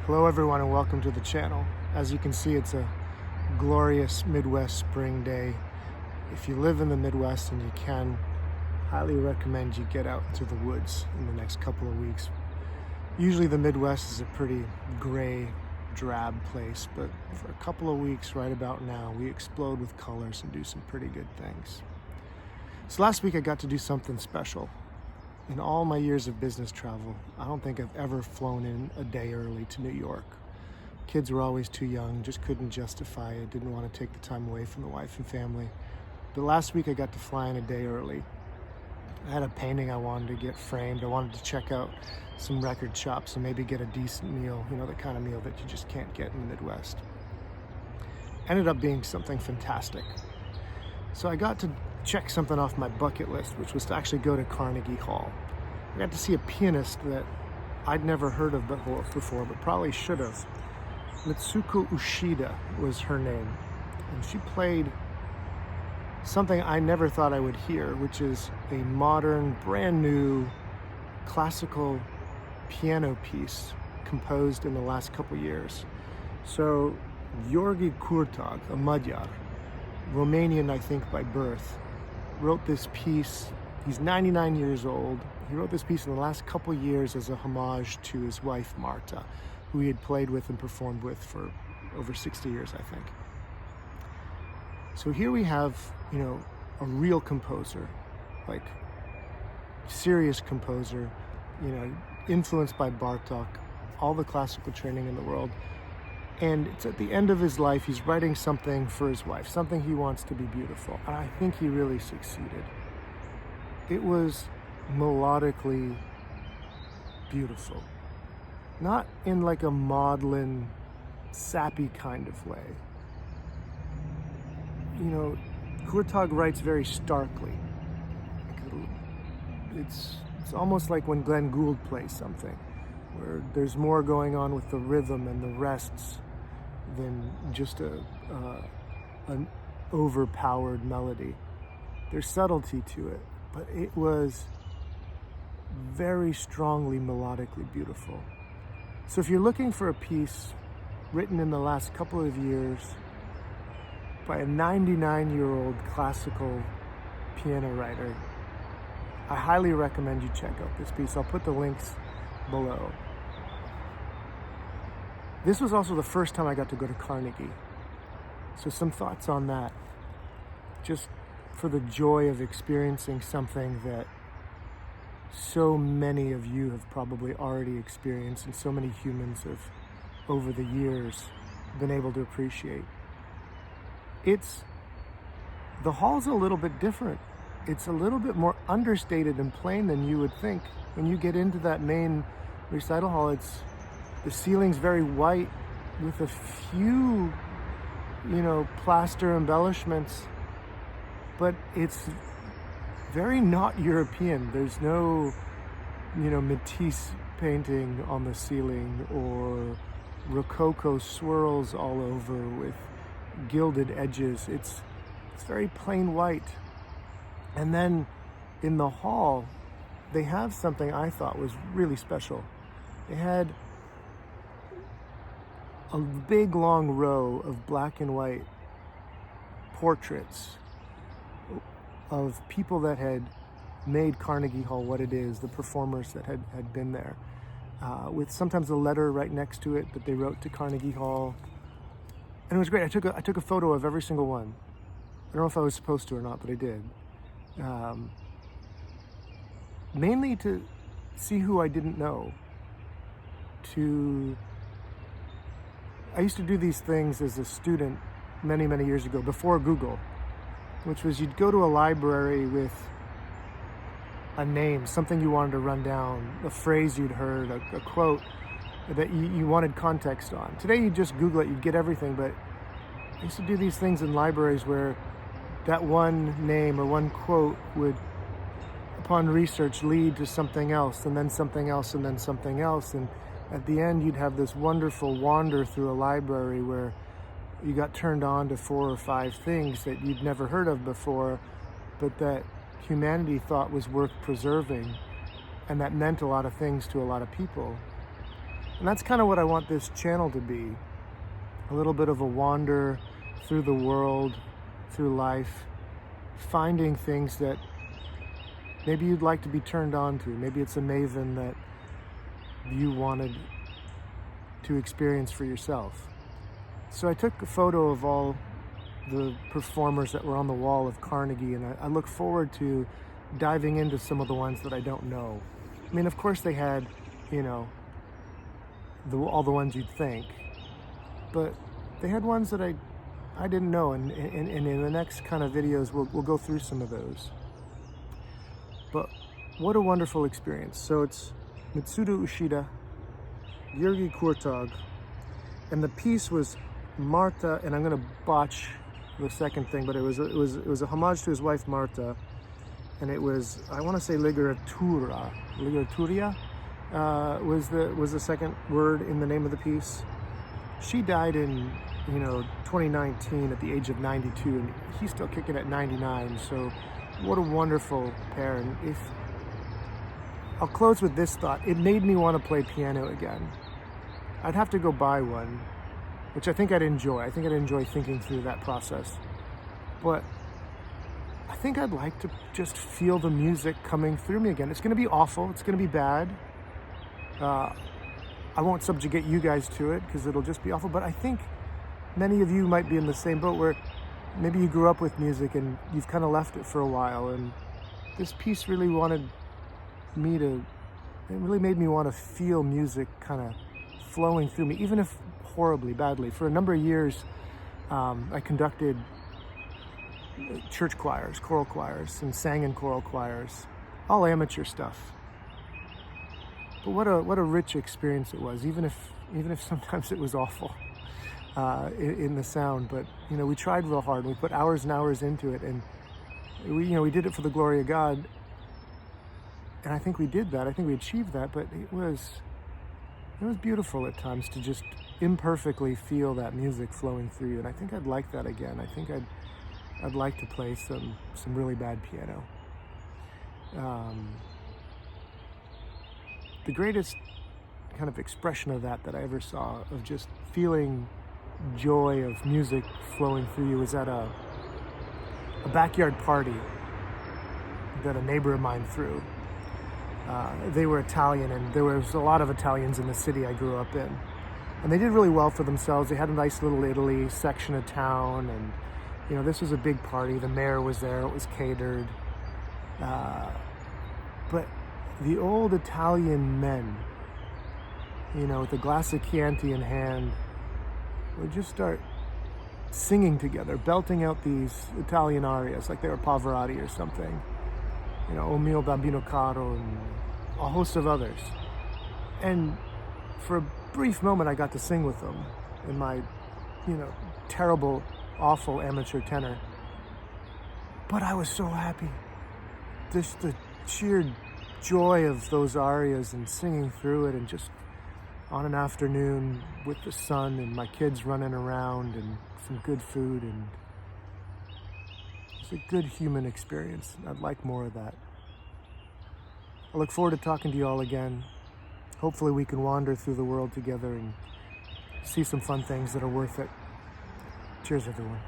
Hello everyone and welcome to the channel. As you can see, it's a glorious Midwest spring day. If you live in the Midwest and you can, highly recommend you get out into the woods in the next couple of weeks. Usually the Midwest is a pretty gray, drab place, but for a couple of weeks right about now, we explode with colors and do some pretty good things. So last week I got to do something special. In all my years of business travel, I don't think I've ever flown in a day early to New York. Kids were always too young, just couldn't justify it, didn't want to take the time away from the wife and family. But last week I got to fly in a day early. I had a painting I wanted to get framed. I wanted to check out some record shops and maybe get a decent meal, the kind of meal that you just can't get in the Midwest. Ended up being something fantastic. So I got to check something off my bucket list, which was to actually go to Carnegie Hall. I got to see a pianist that I'd never heard of before, but probably should have. Mitsuko Ushida was her name, and she played something I never thought I would hear, which is a modern, brand new classical piano piece composed in the last couple years. So György Kurtag, a Magyar, Romanian I think by birth, wrote this piece. He's 99 years old. He wrote this piece in the last couple years as a homage to his wife Marta, who he had played with and performed with for over 60 years, I think. So here we have, a real composer, like serious composer, influenced by Bartók, all the classical training in the world. And it's at the end of his life, he's writing something for his wife, something he wants to be beautiful. And I think he really succeeded. It was melodically beautiful. Not in like a maudlin, sappy kind of way. Kurtag writes very starkly. It's almost like when Glenn Gould plays something, where there's more going on with the rhythm and the rests than just an overpowered melody. There's subtlety to it, but it was very strongly melodically beautiful. So if you're looking for a piece written in the last couple of years by a 99-year-old classical piano writer, I highly recommend you check out this piece. I'll put the links below. This was also the first time I got to go to Carnegie. So some thoughts on that, just for the joy of experiencing something that so many of you have probably already experienced and so many humans have, over the years, been able to appreciate. The hall's a little bit different. It's a little bit more understated and plain than you would think. When you get into that main recital hall, the ceiling's very white with a few, plaster embellishments, but it's very not European. There's no, Matisse painting on the ceiling or Rococo swirls all over with gilded edges. It's very plain white. And then in the hall, they have something I thought was really special. They had a big long row of black and white portraits of people that had made Carnegie Hall what it is, the performers that had been there, with sometimes a letter right next to it that they wrote to Carnegie Hall. And it was great. I took a photo of every single one. I don't know if I was supposed to or not, but I did. Mainly to see who I didn't know. I used to do these things as a student many, many years ago, before Google, which was you'd go to a library with a name, something you wanted to run down, a phrase you'd heard, a quote that you wanted context on. Today you just Google it, you'd get everything, but I used to do these things in libraries where that one name or one quote would, upon research, lead to something else, and then something else, and then something else. And at the end, you'd have this wonderful wander through a library where you got turned on to 4 or 5 things that you'd never heard of before, but that humanity thought was worth preserving, and that meant a lot of things to a lot of people. And that's kind of what I want this channel to be. A little bit of a wander through the world, through life, finding things that maybe you'd like to be turned on to. Maybe it's a maven that you wanted to experience for yourself. So I took a photo of all the performers that were on the wall of Carnegie, and I look forward to diving into some of the ones that I don't know. I mean, of course they had, you know, all the ones you'd think, but they had ones that I didn't know, and in the next kind of videos we'll go through some of those. But what a wonderful experience. So it's Mitsudo Ushida, Georgi Kurtog, and the piece was Marta, and I'm going to botch the second thing, but it was a homage to his wife Marta, and it was, I want to say Ligeratura. Ligeratura was the second word in the name of the piece. She died in 2019 at the age of 92, and he's still kicking at 99. So what a wonderful pair. And I'll close with this thought. It made me want to play piano again. I'd have to go buy one, which I think I'd enjoy. I think I'd enjoy thinking through that process. But I think I'd like to just feel the music coming through me again. It's going to be awful. It's going to be bad. I won't subjugate you guys to it because it'll just be awful. But I think many of you might be in the same boat where maybe you grew up with music and you've kind of left it for a while. And this piece really it really made me want to feel music kind of flowing through me, even if horribly, badly. For a number of years, I conducted church choirs, choral choirs, and sang in choral choirs, all amateur stuff. But what a rich experience it was, even if sometimes it was awful in the sound. But we tried real hard. We put hours and hours into it, and we did it for the glory of God. And I think we did that. I think we achieved that. But it was beautiful at times to just imperfectly feel that music flowing through you. And I think I'd like that again. I think I'd like to play some really bad piano. The greatest kind of expression of that I ever saw, of just feeling joy of music flowing through you, was at a backyard party that a neighbor of mine threw. They were Italian, and there was a lot of Italians in the city I grew up in. And they did really well for themselves. They had a nice little Italy section of town, and this was a big party. The mayor was there. It was catered. But the old Italian men, with a glass of Chianti in hand, would just start singing together, belting out these Italian arias like they were Pavarotti or something. O mio bambino caro, and a host of others. And for a brief moment, I got to sing with them in my, terrible, awful amateur tenor. But I was so happy. Just the sheer joy of those arias and singing through it, and just on an afternoon with the sun and my kids running around and some good food, and it's a good human experience. I'd like more of that. I look forward to talking to you all again. Hopefully we can wander through the world together and see some fun things that are worth it. Cheers, everyone.